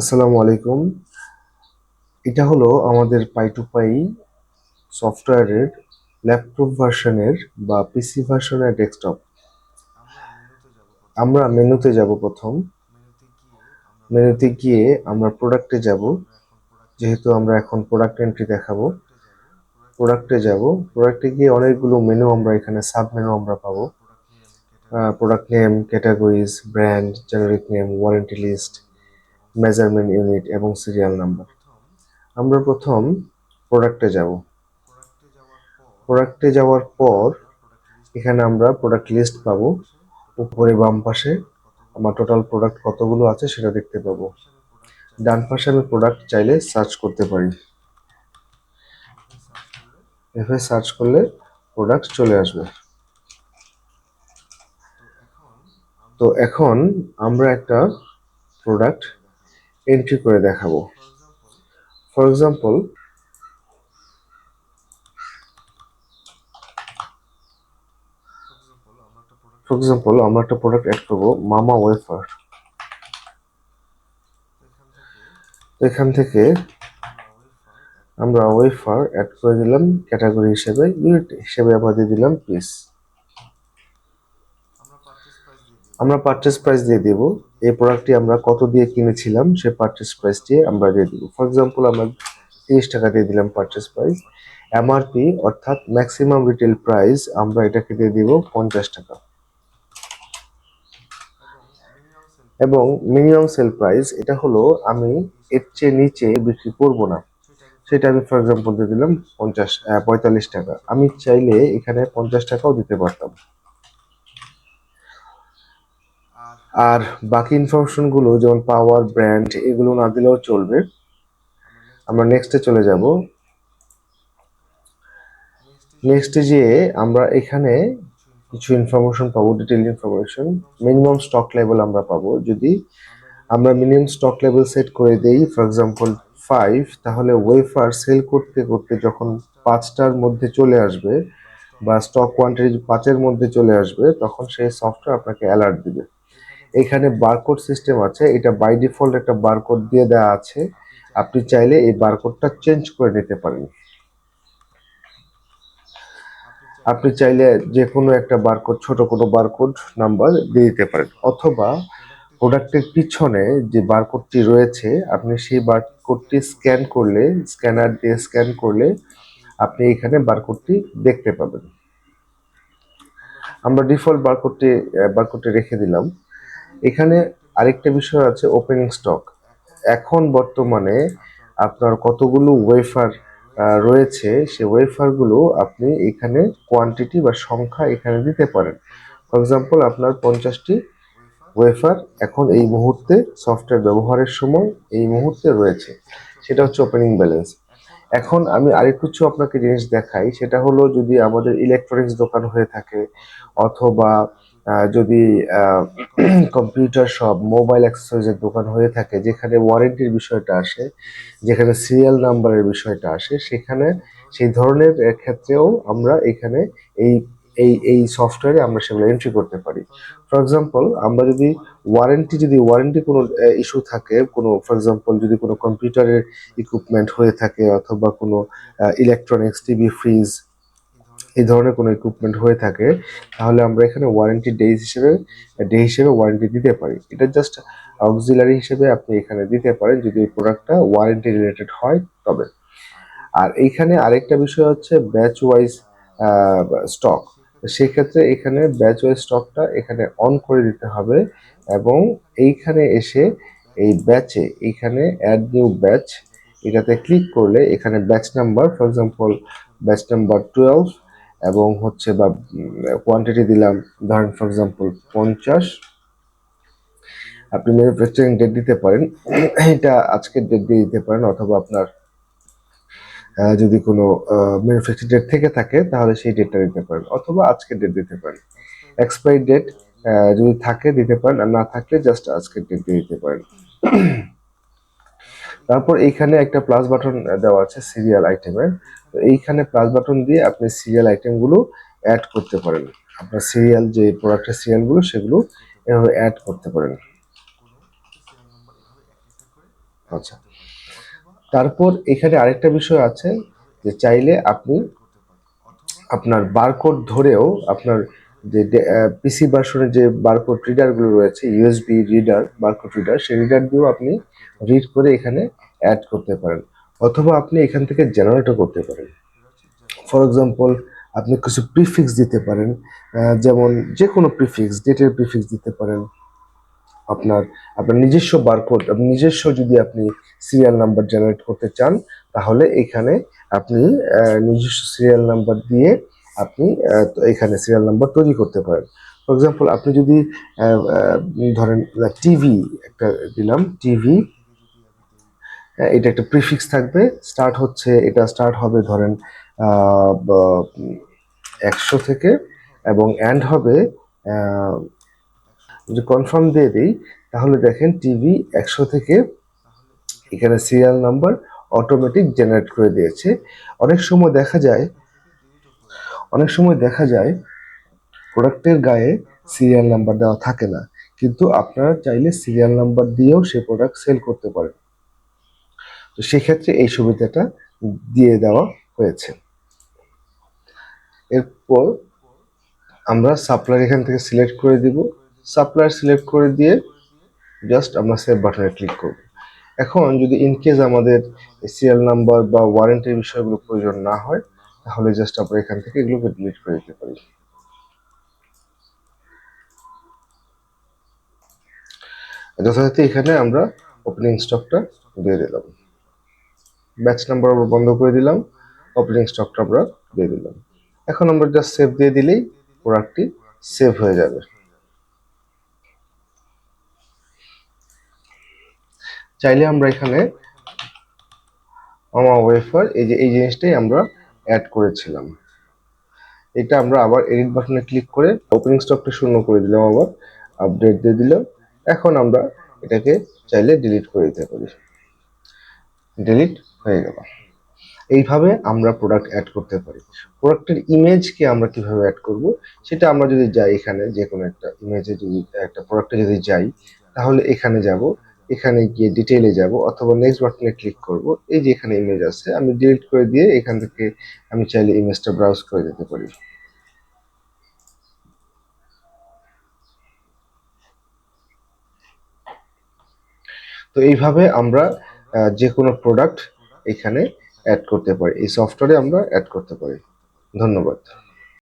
আসসালামু আলাইকুম। এটা হলো আমাদের পাই টু পাই সফটওয়্যারের ল্যাপটপ ভার্সনের বা পিসি ভার্সনের ডেস্কটপ। আমরা মেনুতে যাব প্রথম। মেনুতে গিয়ে আমরা প্রোডাক্টে যাব। যেহেতু আমরা এখন প্রোডাক্ট এন্ট্রি দেখাবো, প্রোডাক্টে যাব। প্রোডাক্টে গিয়ে অনেকগুলো মেনু আমরা এখানে সাব মেনু আমরা পাবো। Product name, categories, brand, generic name, warranty list, measurement unit এবং সিরিয়াল নাম্বার। আমরা প্রথম প্রোডাক্টে যাব। প্রোডাক্টে যাওয়ার পর এখানে আমরা প্রোডাক্ট লিস্ট পাবো। উপরে বাম পাশে আমার টোটাল প্রোডাক্ট কতগুলো আছে সেটা দেখতে পাবো। ডান পাশে আমি প্রোডাক্ট চাইলে সার্চ করতে পারি। এভাবে সার্চ করলে প্রোডাক্ট চলে আসবে। তো এখন আমরা একটা প্রোডাক্ট এন্ট্রি করে দেখাবো। ফর এক্সাম্পল আমরা একটা প্রোডাক্ট অ্যাড করবো, মামা ওয়েফার। এখান থেকে আমরা ওয়েফার অ্যাড করে দিলাম ক্যাটাগরি হিসেবে, ইউনিট হিসেবে আমরা দিয়ে দিলাম পিস। আমরা পারচেস প্রাইস দিয়ে দিব। এই প্রোডাক্টটি আমরা কত দিয়ে কিনেছিলাম সে পারচেস প্রাইসটি আমরা দিয়ে দিব। ফর এক্সাম্পল আমরা 30 টাকা দিয়ে দিলাম পারচেস প্রাইস। এমআরপি অর্থাৎ ম্যাক্সিমাম রিটেল প্রাইস আমরা এটাকে দিয়ে দিব 50 টাকা। এবং মিনিমাম সেল প্রাইস এটা হলো আমি এর চেয়ে নিচে বিক্রি করব না, সেটা আমি ফর এক্সাম্পল দিয়ে দিলাম 45 টাকা। আমি চাইলে এখানে 50 টাকাও দিতে পারতাম। আর বাকি ইনফরমেশন গুলো যেমন পাওয়ার, ব্র্যান্ড এগুলো না দিলেও চলবে। আমরা নেক্সটে চলে যাব। নেক্সটে যেয়ে আমরা এখানে কিছু ইনফরমেশন পাবো, detail information. Minimum stock level আমরা পাবো। যদি আমরা মিনিমাম স্টক লেভেল সেট করে দেই ফর এক্সাম্পল 5, তাহলে ওয়েফার সেল করতে করতে যখন 5টার মধ্যে চলে আসবে বা স্টক কোয়ান্টিটি 5-এর মধ্যে চলে আসবে, তখন সেই সফটওয়্যার আপনাকে অ্যালার্ট দিবে। এখানে বারকোড সিস্টেম আছে, এটা বাই ডিফল্ট একটা বারকোড দিয়ে দেওয়া আছে। আপনি চাইলে এই বারকোডটা চেঞ্জ করে নিতে পারেন। আপনি চাইলে যে কোনো একটা বারকোড, ছোট কোনো বারকোড নাম্বার দিয়ে দিতে পারেন, অথবা প্রোডাক্টের পিছনে যে বারকোডটি রয়েছে আপনি সেই বারকোডটি স্ক্যান করলে, স্ক্যানার দিয়ে স্ক্যান করলে আপনি এখানে বারকোডটি দেখতে পাবেন। আমরা ডিফল্ট বারকোডটি রেখে দিলাম। এখানে আরেকটা বিষয় আছে, ওপেনিং স্টক। এখন বর্তমানে আপনার কতগুলো ওয়েফার রয়েছে, সেই ওয়েফারগুলো আপনি এখানে কোয়ান্টিটি বা সংখ্যা এখানে দিতে পারেন। ফর এক্সাম্পল আপনার 50টি ওয়েফার এখন এই মুহূর্তে সফটওয়্যার ব্যবহারের সময় এই মুহূর্তে রয়েছে, সেটা হচ্ছে ওপেনিং ব্যালেন্স। এখন আমি আরেকটু কিছু আপনাকে জিনিস দেখাই, সেটা হলো যদি আমাদের ইলেকট্রনিক্স দোকান হয়ে থাকে, অথবা যদি কম্পিউটার শপ, মোবাইল অ্যাক্সেসরিজের দোকান হয়ে থাকে, যেখানে ওয়ারেন্টির বিষয়টা আসে, যেখানে সিরিয়াল নাম্বারের বিষয়টা আসে, সেখানে সেই ধরনের ক্ষেত্রেও আমরা এখানে এই এই সফটওয়্যারে আমরা সেগুলো এন্ট্রি করতে পারি। ফর এক্সাম্পল আমরা যদি ওয়ারেন্টি কোনো ইস্যু থাকে, কোনো ফর এক্সাম্পল যদি কোনো কম্পিউটারের ইকুইপমেন্ট হয়ে থাকে, অথবা কোনো ইলেকট্রনিক্স, টিভি, ফ্রিজ এই ধরনের কোনো ইকুইপমেন্ট হয়ে থাকে, তাহলে আমরা এখানে ওয়ারেন্টি ডে হিসেবে ওয়ারেন্টি দিতে পারি। এটা জাস্ট অক্সিলারি হিসেবে আপনি এখানে দিতে পারেন যদি এই প্রোডাক্টটা ওয়ারেন্টি রিলেটেড হয় তবে। আর এইখানে আরেকটা বিষয় হচ্ছে ব্যাচ ওয়াইজ স্টক। সেক্ষেত্রে এখানে ব্যাচ ওয়াইজ স্টকটা এখানে অন করে দিতে হবে, এবং এইখানে এসে এই ব্যাচে এখানে অ্যাড নিউ ব্যাচ এটাতে ক্লিক করলে এখানে batch number, for example batch number 12, এবং হচ্ছে বা কোয়ান্টিটি দিলাম ধরেন ফর এক্সাম্পল 50। আপনি ম্যানুফ্যাকচারিং ডেট দিতে পারেন, এটা আজকের ডেট দিয়ে দিতে পারেন, অথবা আপনার যদি কোনো ম্যানুফ্যাকচার ডেট থেকে থাকে তাহলে সেই ডেটটা দিতে পারেন, অথবা আজকের ডেট দিতে পারেন। এক্সপায়ারি ডেট যদি থাকে দিতে পারেন, আর না থাকলে জাস্ট আজকের ডেট দিয়ে দিতে পারেন। তারপর এইখানে একটা প্লাস বাটন দেওয়া আছে সিরিয়াল আইটেমের। তো এইখানে প্লাস বাটন দিয়ে আপনি সিরিয়াল আইটেমগুলো অ্যাড করতে পারেন। আপনার সিরিয়াল যে প্রোডাক্টের সিরিয়ালগুলো সেগুলো এভাবে অ্যাড করতে পারেন। আচ্ছা, তারপর এখানে আরেকটা বিষয় আছে যে চাইলে আপনি আপনার বারকোড ধরেও আপনার যে পিসি ভার্সনের যে বারকোড রিডারগুলো রয়েছে, ইউএসবি রিডার, বারকোড রিডার, সেই রিডার দিয়েও আপনি রিড করে এখানে অ্যাড করতে পারেন, অথবা আপনি এখান থেকে জেনারেটও করতে পারেন। ফর এক্সাম্পল, আপনি কিছু প্রিফিক্স দিতে পারেন, যেমন যে কোনো প্রিফিক্স, ডেটের প্রিফিক্স দিতে পারেন। আপনার আপনার নিজস্ব বারকোড, নিজস্ব যদি আপনি সিরিয়াল নাম্বার জেনারেট করতে চান, তাহলে এখানে আপনি নিজস্ব সিরিয়াল নাম্বার দিয়ে আপনি এখানে সিরিয়াল নাম্বার তৈরি করতে পারেন। ফর এক্সাম্পল, আপনি যদি ধরেন টিভি একটা দিলাম, টিভি, এটা একটা প্রিফিক্স থাকবে, স্টার্ট হচ্ছে, এটা স্টার্ট হবে ধরেন 100 থেকে, এবং এন্ড হবে, যদি কনফার্ম দিয়ে দিই তাহলে দেখেন টিভি 100 থেকে এখানে সিরিয়াল নাম্বার অটোমেটিক জেনারেট করে দিয়েছে। অনেক সময় দেখা যায় অনেক সময় দেখা যায় প্রোডাক্টের গায়ে সিরিয়াল নাম্বার দেওয়া থাকে না, কিন্তু আপনারা চাইলে সিরিয়াল নাম্বার দিয়েও সেই প্রোডাক্ট সেল করতে পারেন। তো সেক্ষেত্রে এই সুবিধাটা দিয়ে দেওয়া হয়েছে। এরপর আমরা সাপ্লায়ার এখান থেকে সিলেক্ট করে দিব। সাপ্লায়ার সিলেক্ট করে দিয়ে জাস্ট আমরা সেভ বাটনে ক্লিক করব। এখন যদি ইনকেস আমাদের সিরিয়াল নাম্বার বা ওয়ারেন্টির বিষয়গুলো প্রয়োজন না হয়, তাহলে জাস্ট আমরা এখান থেকে এগুলোকে ডিলিট করে দিতে পারি। যথাযথ এখানে আমরা ওপেনিং স্টকটা দিয়ে দিলাম, ব্যাচ নাম্বার আমরা বন্ধ করে দিলাম, ওপেনিং স্টকটা আমরা দিয়ে দিলাম। এখন আমরা জাস্ট সেভ দিয়ে দিলেই প্রোডাক্টটি সেভ হয়ে যাবে। চাইলে আমরা এখানে মামা ওয়েফার, এই জিনিসটাই আমরা অ্যাড করেছিলাম, এটা আমরা আবার এডিট বাটনে ক্লিক করে ওপেনিং স্টকটা শূন্য করে দিলাম, আবার আপডেট দিয়ে দিলাম। এখন আমরা এটাকে চাইলে ডিলিট করে দিতে পারি, ডিলিট হয়ে গেল। এইভাবে আমরা প্রোডাক্ট অ্যাড করতে পারি। প্রোডাক্টের ইমেজকে আমরা কিভাবে অ্যাড করব, সেটা আমরা যদি যাই এখানে যে কোনো একটা ইমেজে, যদি একটা প্রোডাক্টে যদি যাই, তাহলে এখানে যাব, এখানে গিয়ে ডিটেইলে যাব, অথবা নেক্সট বাটনে ক্লিক করব। এই যে এখানে ইমেজ আছে, আমি ডিলিট করে দিয়ে এখান থেকে আমি চাইলে ইমেজটা ব্রাউজ করে দিতে পারি। তো এইভাবে আমরা যে কোনো প্রোডাক্ট এখানে অ্যাড করতে পারি, এই সফটওয়্যারে আমরা অ্যাড করতে পারি। ধন্যবাদ।